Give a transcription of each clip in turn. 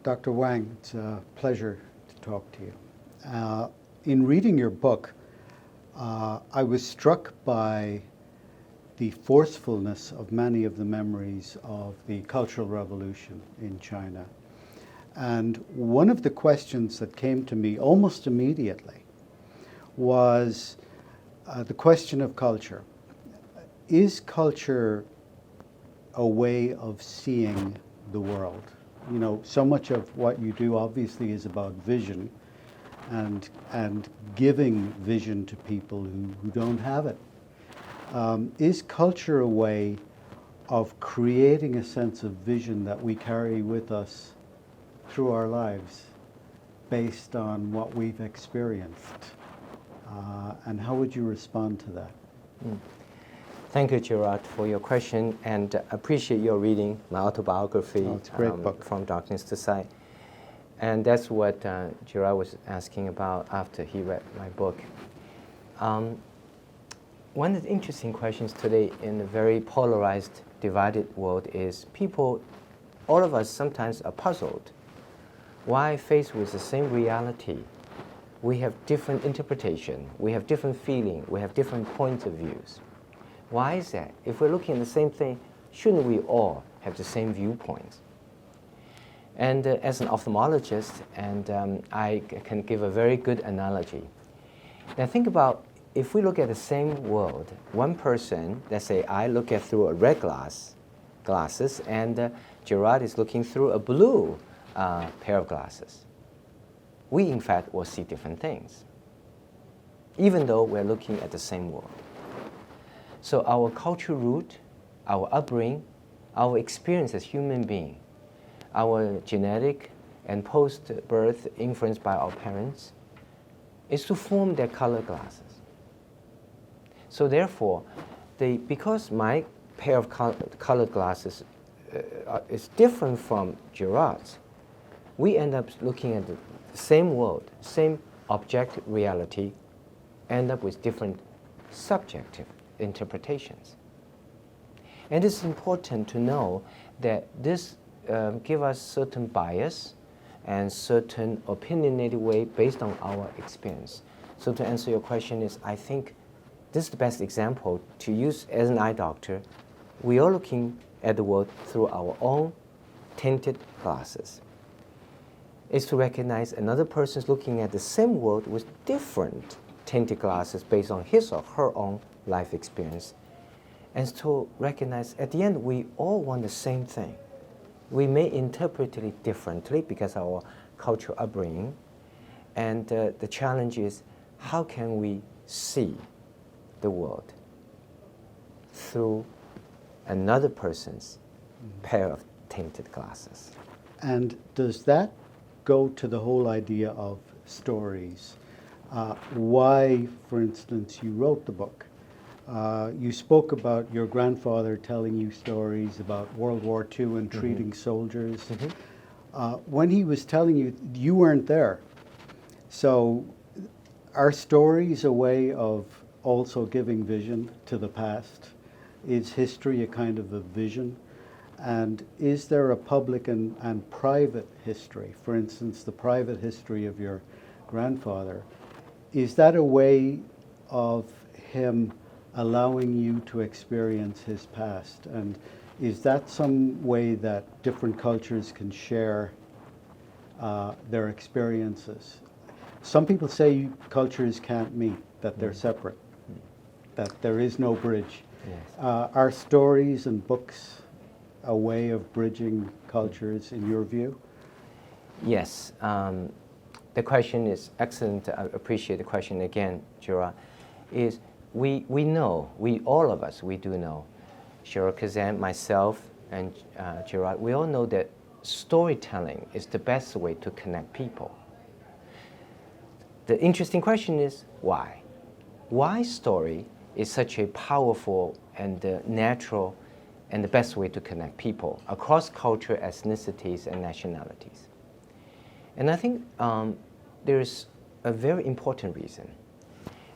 Dr. Wang, it's a pleasure to talk to you. In reading your book, I was struck by the forcefulness of many of the memories of the Cultural Revolution in China. And one of the questions that came to me almost immediately was the question of culture. Is culture a way of seeing the world? You know, so much of what you do obviously is about vision and giving vision to people who don't have it. Is culture a way of creating a sense of vision that we carry with us through our lives based on what we've experienced? And how would you respond to that? Thank you, Gerard, for your question, and appreciate your reading my autobiography, it's a great book. From Darkness to Sight. And that's what Gerard was asking about after he read my book. One of the interesting questions today in a very polarized, divided world is people, all of us sometimes are puzzled. Why faced with the same reality, we have different interpretation, we have different feeling, we have different points of views. Why is that? If we're looking at the same thing, shouldn't we all have the same viewpoints? And as an ophthalmologist, and I can give a very good analogy. Now think about, if we look at the same world, one person, let's say I look at through a red glasses, and Gerard is looking through a blue pair of glasses. We, in fact, will see different things, even though we're looking at the same world. So our cultural root, our upbringing, our experience as human beings, our genetic and post-birth influence by our parents, is to form their color glasses. So therefore, because my pair of colored glasses is different from Gerard's, we end up looking at the same world, same objective reality, end up with different subjective interpretations. And it's important to know that this gives us certain bias and certain opinionated way based on our experience. So to answer your question is, I think this is the best example to use as an eye doctor. We are looking at the world through our own tinted glasses. Is to recognize another person's looking at the same world with different tinted glasses based on his or her own life experience. And to recognize at the end we all want the same thing. We may interpret it differently because of our cultural upbringing. And the challenge is, how can we see the world through another person's pair of tinted glasses? And does that go to the whole idea of stories? Why, for instance, you wrote the book? You spoke about your grandfather telling you stories about World War II and treating soldiers. When he was telling you, you weren't there. So are stories a way of also giving vision to the past? Is history a kind of a vision? And is there a public and private history? For instance, the private history of your grandfather. Is that a way of him allowing you to experience his past? And is that some way that different cultures can share their experiences? Some people say cultures can't meet, that they're separate, that there is no bridge. Yes. Are stories and books a way of bridging cultures in your view? Yes. The question is excellent. I appreciate the question again, Gerard. Is we know, all of us, we do know, Gerard Kazan, myself, and Gerard, we all know that storytelling is the best way to connect people. The interesting question is why? Why story is such a powerful and natural and the best way to connect people across culture, ethnicities, and nationalities? And I think there's a very important reason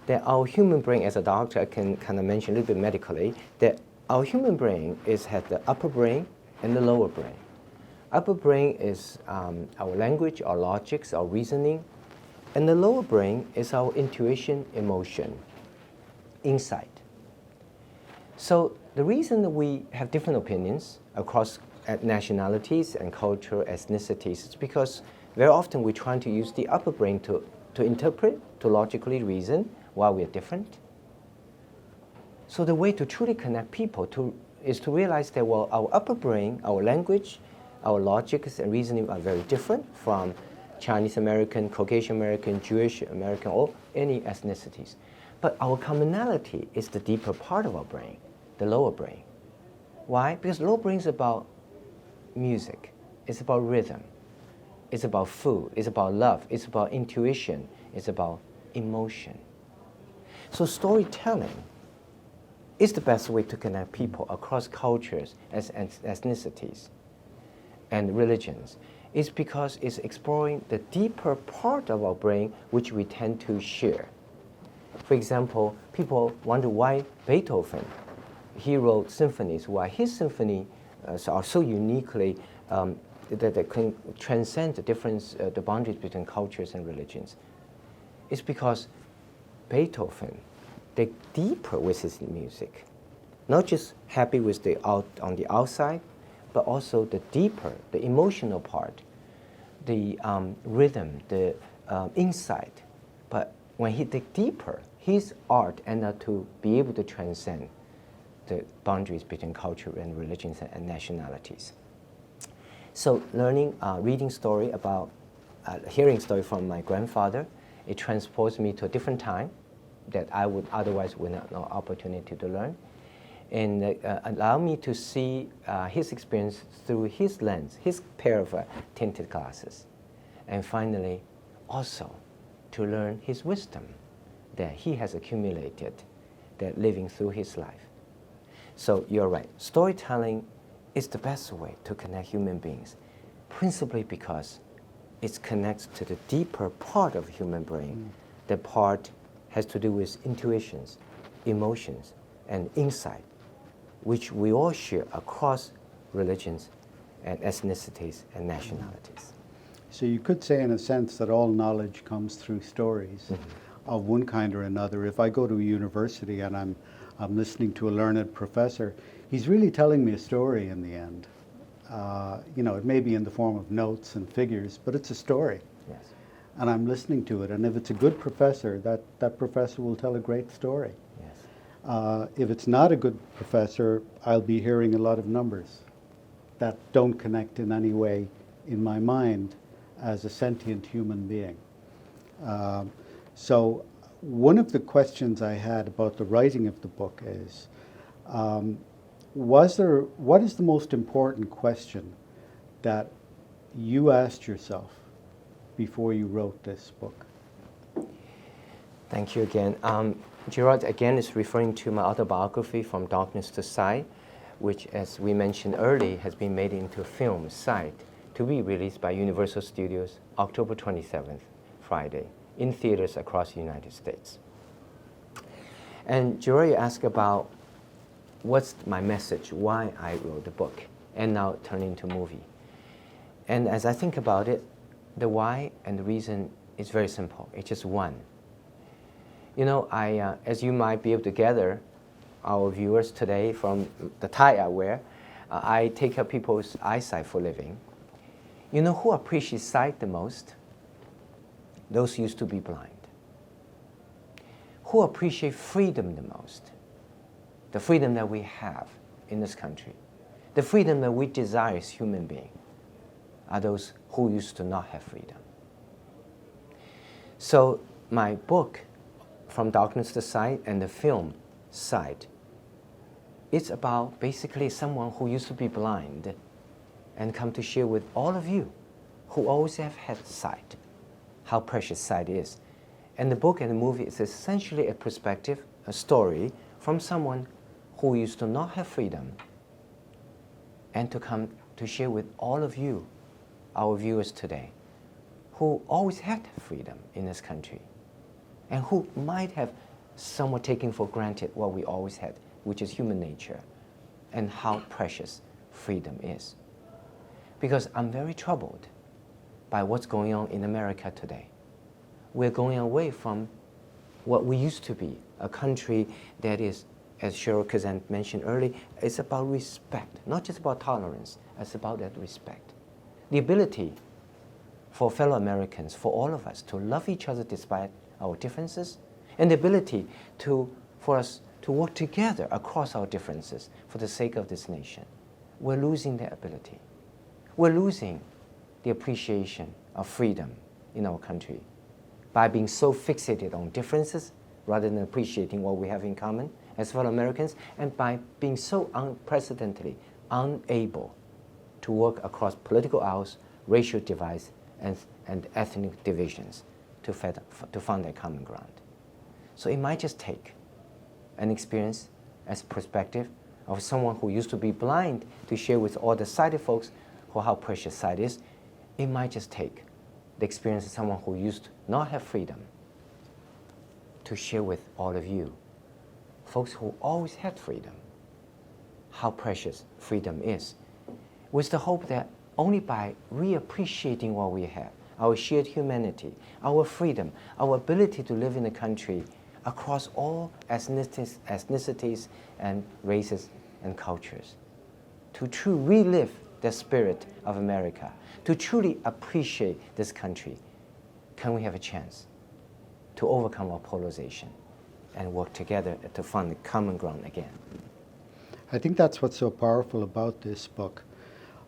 that our human brain, as a doctor, I can kind of mention a little bit medically, that our human brain has the upper brain and the lower brain. Upper brain is our language, our logics, our reasoning, and the lower brain is our intuition, emotion, insight. So the reason that we have different opinions across nationalities and culture, ethnicities, is because very often we're trying to use the upper brain to interpret, to logically reason why we are different. So the way to truly connect people is to realize that, well, our upper brain, our language, our logics and reasoning are very different from Chinese American, Caucasian American, Jewish American, or any ethnicities. But our commonality is the deeper part of our brain, the lower brain. Why? Because lower brain is about music, it's about rhythm, it's about food, it's about love, it's about intuition, it's about emotion. So storytelling is the best way to connect people across cultures, ethnicities, and religions. It's because it's exploring the deeper part of our brain which we tend to share. For example, people wonder why Beethoven, he wrote symphonies, why his symphonies are so uniquely that they can transcend the difference, the boundaries between cultures and religions. It's because Beethoven, dig deeper with his music, not just happy with the on the outside, but also the deeper, the emotional part, the rhythm, the insight. But when he dig deeper, his art ended up to be able to transcend the boundaries between culture and religions and nationalities. So learning, reading story about, hearing story from my grandfather, it transports me to a different time that I would otherwise would not have no opportunity to learn, and allow me to see his experience through his lens, his pair of tinted glasses, and finally also to learn his wisdom that he has accumulated, that living through his life. So you're right, storytelling is the best way to connect human beings, principally because it connects to the deeper part of human brain. The part has to do with intuitions, emotions, and insight, which we all share across religions and ethnicities and nationalities. So you could say in a sense that all knowledge comes through stories of one kind or another. If I go to a university and I'm listening to a learned professor, he's really telling me a story in the end. It may be in the form of notes and figures, but it's a story. Yes. And I'm listening to it. And if it's a good professor, that professor will tell a great story. Yes. If it's not a good professor, I'll be hearing a lot of numbers that don't connect in any way in my mind as a sentient human being. So one of the questions I had about the writing of the book is, what is the most important question that you asked yourself before you wrote this book? Thank you again. Gerard, again, is referring to my autobiography, From Darkness to Sight, which, as we mentioned earlier, has been made into a film, Sight, to be released by Universal Studios October 27th, Friday, in theaters across the United States. And Gerard, you asked about what's my message, why I wrote the book, and now turn into a movie. And as I think about it, the why and the reason is very simple. It's just one. As you might be able to gather, our viewers today from the tie I wear, I take care of people's eyesight for a living. You know who appreciates sight the most? Those who used to be blind. Who appreciate freedom the most? The freedom that we have in this country, the freedom that we desire as human beings, are those who used to not have freedom. So my book, From Darkness to Sight, and the film, Sight, it's about basically someone who used to be blind and come to share with all of you who always have had sight, how precious sight is. And the book and the movie is essentially a perspective, a story from someone who used to not have freedom and to come to share with all of you, our viewers today, who always had freedom in this country and who might have somewhat taken for granted what we always had, which is human nature, and how precious freedom is. because I'm very troubled by what's going on in America today. We're going away from what we used to be, a country that is, as Cheryl Kazan mentioned earlier, it's about respect, not just about tolerance, it's about that respect. The ability for fellow Americans, for all of us, to love each other despite our differences, and the ability for us to work together across our differences for the sake of this nation. We're losing that ability. We're losing the appreciation of freedom in our country by being so fixated on differences rather than appreciating what we have in common as fellow Americans, and by being so unprecedentedly unable to work across political aisles, racial divides, and ethnic divisions to find that common ground. So it might just take an experience as perspective of someone who used to be blind to share with all the sighted folks how precious sight is. It might just take the experience of someone who used to not have freedom to share with all of you, folks who always had freedom, how precious freedom is, with the hope that only by reappreciating what we have, our shared humanity, our freedom, our ability to live in a country across all ethnicities and races and cultures, to truly relive the spirit of America, to truly appreciate this country, can we have a chance to overcome our polarization and work together to find the common ground again? I think that's what's so powerful about this book.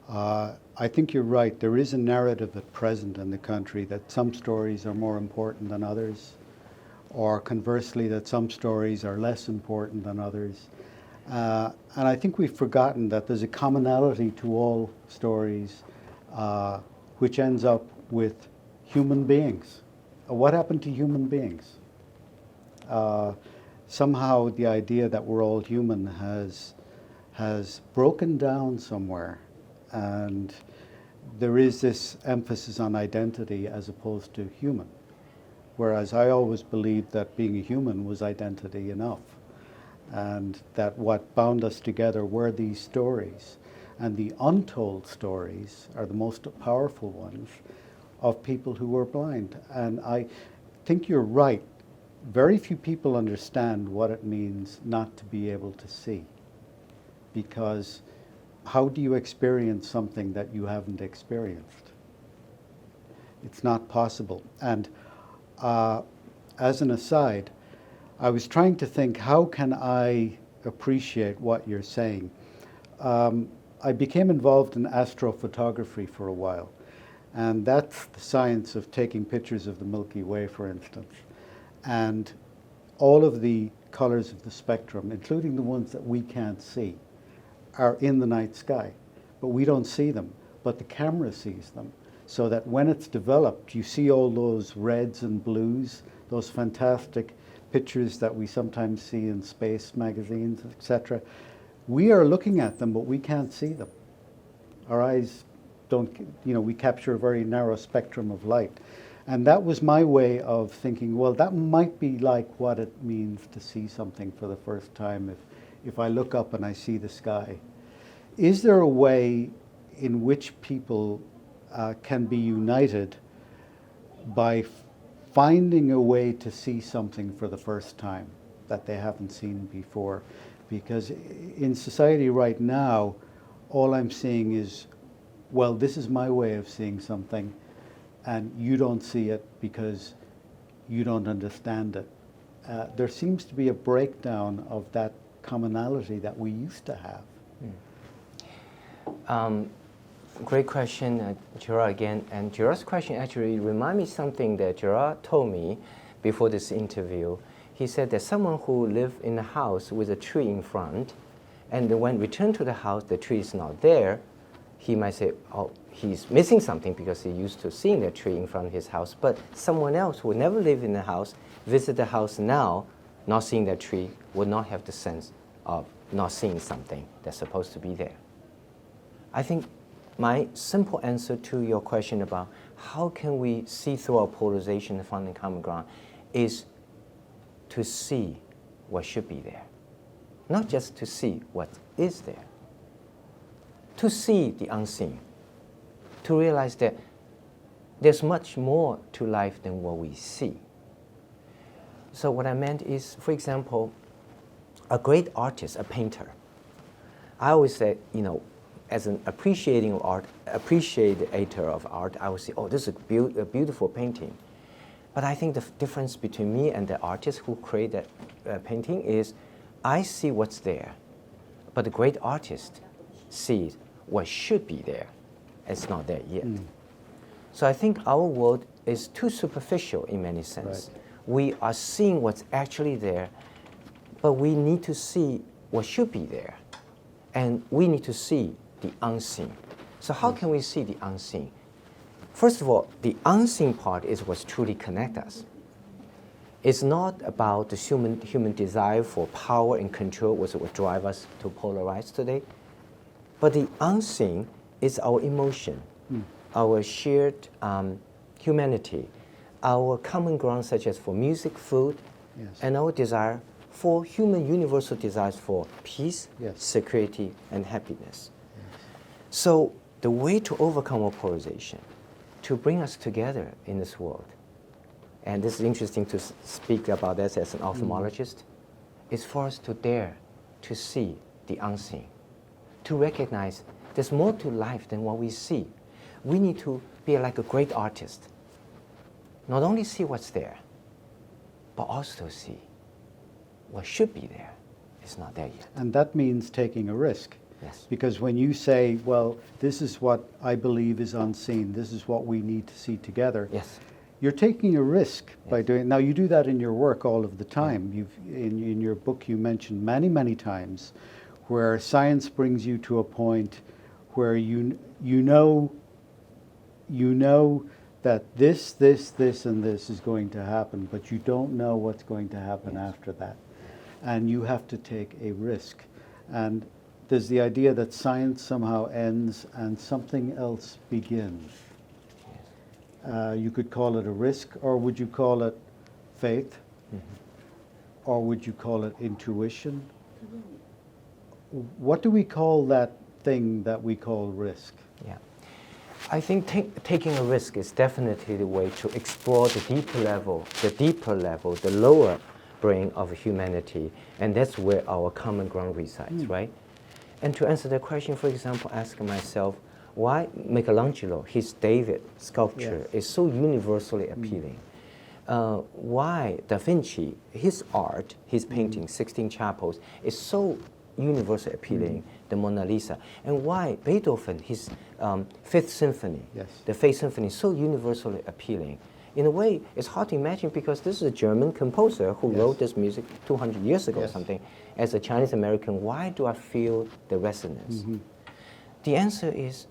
I think you're right. There is a narrative at present in the country that some stories are more important than others, or conversely, that some stories are less important than others. And I think we've forgotten that there's a commonality to all stories, which ends up with human beings. What happened to human beings? Somehow the idea that we're all human has broken down somewhere, and there is this emphasis on identity as opposed to human. Whereas I always believed that being a human was identity enough, and that what bound us together were these stories. And the untold stories are the most powerful ones of people who were blind. And I think you're right. Very few people understand what it means not to be able to see. Because how do you experience something that you haven't experienced? It's not possible. And as an aside, I was trying to think, how can I appreciate what you're saying? I became involved in astrophotography for a while, and that's the science of taking pictures of the Milky Way, for instance. And all of the colors of the spectrum, including the ones that we can't see, are in the night sky, but we don't see them, but the camera sees them. So that when it's developed, you see all those reds and blues, those fantastic pictures that we sometimes see in space magazines, etc. We are looking at them, but we can't see them. Our eyes don't, we capture a very narrow spectrum of light. And that was my way of thinking, well, that might be like what it means to see something for the first time if I look up and I see the sky. Is there a way in which people can be united by finding a way to see something for the first time that they haven't seen before? Because in society right now, all I'm seeing is, well, this is my way of seeing something, and you don't see it because you don't understand it. There seems to be a breakdown of that commonality that we used to have. Great question, Gerard, again. And Gerard's question actually reminds me something that Gerard told me before this interview. He said that someone who lived in a house with a tree in front, and when returned to the house, the tree is not there, he might say, oh, he's missing something because he used to seeing the tree in front of his house. But someone else who never lived in the house, visit the house now, not seeing that tree, would not have the sense of not seeing something that's supposed to be there. I think my simple answer to your question about how can we see through our polarization and find the common ground is to see what should be there. Not just to see what is there. To see the unseen. to realize that there's much more to life than what we see. So what I meant is, for example, a great artist, a painter. I always say, as an appreciator of art, I would say, oh, this is a beautiful painting. But I think the difference between me and the artist who create that painting is I see what's there, but the great artist sees what should be there. It's not there yet. So I think our world is too superficial in many sense. Right. We are seeing what's actually there, but we need to see what should be there. And we need to see the unseen. So how can we see the unseen? First of all, the unseen part is what truly connects us. It's not about the human desire for power and control, which will drive us to polarize today. But the unseen is our emotion, our shared humanity, our common ground such as for music, food, and our desire for human universal desires for peace, security, and happiness. So the way to overcome our polarization, to bring us together in this world, and this is interesting to speak about this as an ophthalmologist, is for us to dare to see the unseen, to recognize there's more to life than what we see. We need to be like a great artist, not only see what's there, but also see what should be there. It's not there yet. And that means taking a risk. Yes. Because when you say, well, this is what I believe is unseen, this is what we need to see together, Yes. you're taking a risk by doing. Now you do that in your work all of the time. In your book you mentioned many times where science brings you to a point where you know that this and this is going to happen, but you don't know what's going to happen after that, and you have to take a risk. And there's the idea that science somehow ends and something else begins. You could call it a risk, or would you call it faith, or would you call it intuition? What do we call that thing that we call risk? Yeah. I think taking a risk is definitely the way to explore the deeper level, the lower brain of humanity, and that's where our common ground resides, right? And to answer the question, for example, ask myself, why Michelangelo, his David sculpture is so universally appealing? Why Da Vinci, his art, his painting, 16 Chapels, is so universally appealing, the Mona Lisa? And why Beethoven, his Fifth Symphony, the Fifth Symphony, is so universally appealing? In a way, it's hard to imagine because this is a German composer who wrote this music 200 years ago or something. As a Chinese American, why do I feel the resonance? The answer is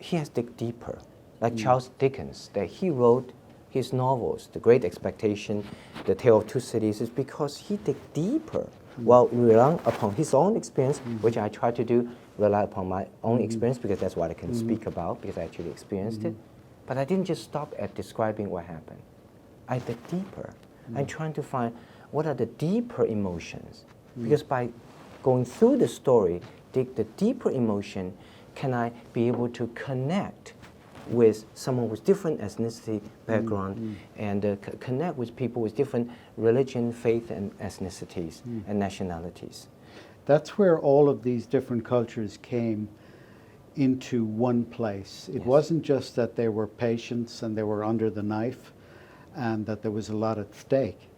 he has to dig deeper. Like Charles Dickens, that he wrote his novels, The Great Expectation, The Tale of Two Cities, is because he dig deeper while relying upon his own experience, which I try to do, rely upon my own experience because that's what I can speak about because I actually experienced it. But I didn't just stop at describing what happened. I dig deeper. I'm trying to find what are the deeper emotions. Because by going through the story, dig the deeper emotion, can I be able to connect with someone with different ethnicity background and connect with people with different religion, faith, and ethnicities and nationalities. That's where all of these different cultures came into one place. It wasn't just that they were patients and they were under the knife and that there was a lot at stake.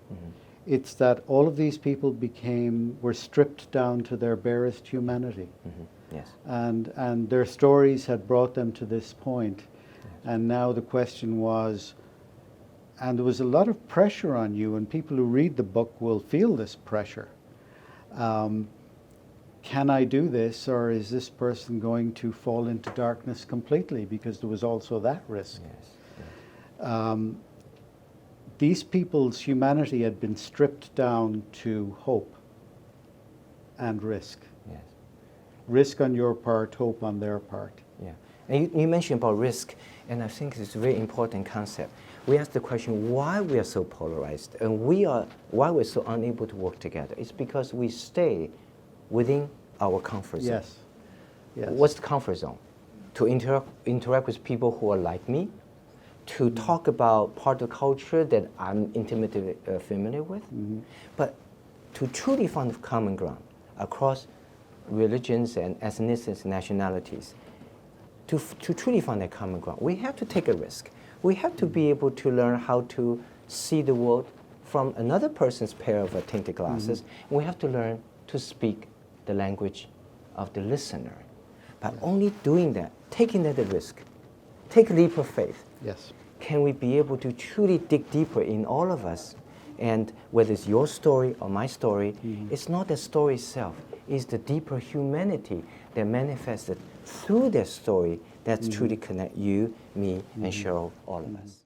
It's that all of these people were stripped down to their barest humanity. And their stories had brought them to this point. And now the question was, and there was a lot of pressure on you, and people who read the book will feel this pressure. Can I do this, or is this person going to fall into darkness completely? Because there was also that risk. These people's humanity had been stripped down to hope and risk. Risk on your part, hope on their part. And you mentioned about risk, and I think it's a very important concept. We ask the question why we are so polarized and why we're so unable to work together. It's because we stay within our comfort zone. What's the comfort zone? to interact with people who are like me, to talk about part of the culture that I'm intimately familiar with, but to truly find common ground across religions and ethnicities, nationalities. To truly find that common ground, we have to take a risk. We have to be able to learn how to see the world from another person's pair of tinted glasses. And we have to learn to speak the language of the listener. By only doing that, taking that risk, take a leap of faith, Yes. can we be able to truly dig deeper in all of us? And whether it's your story or my story, it's not the story itself, it's the deeper humanity that manifested through their story that's truly connect you, me, and Cheryl, all of us.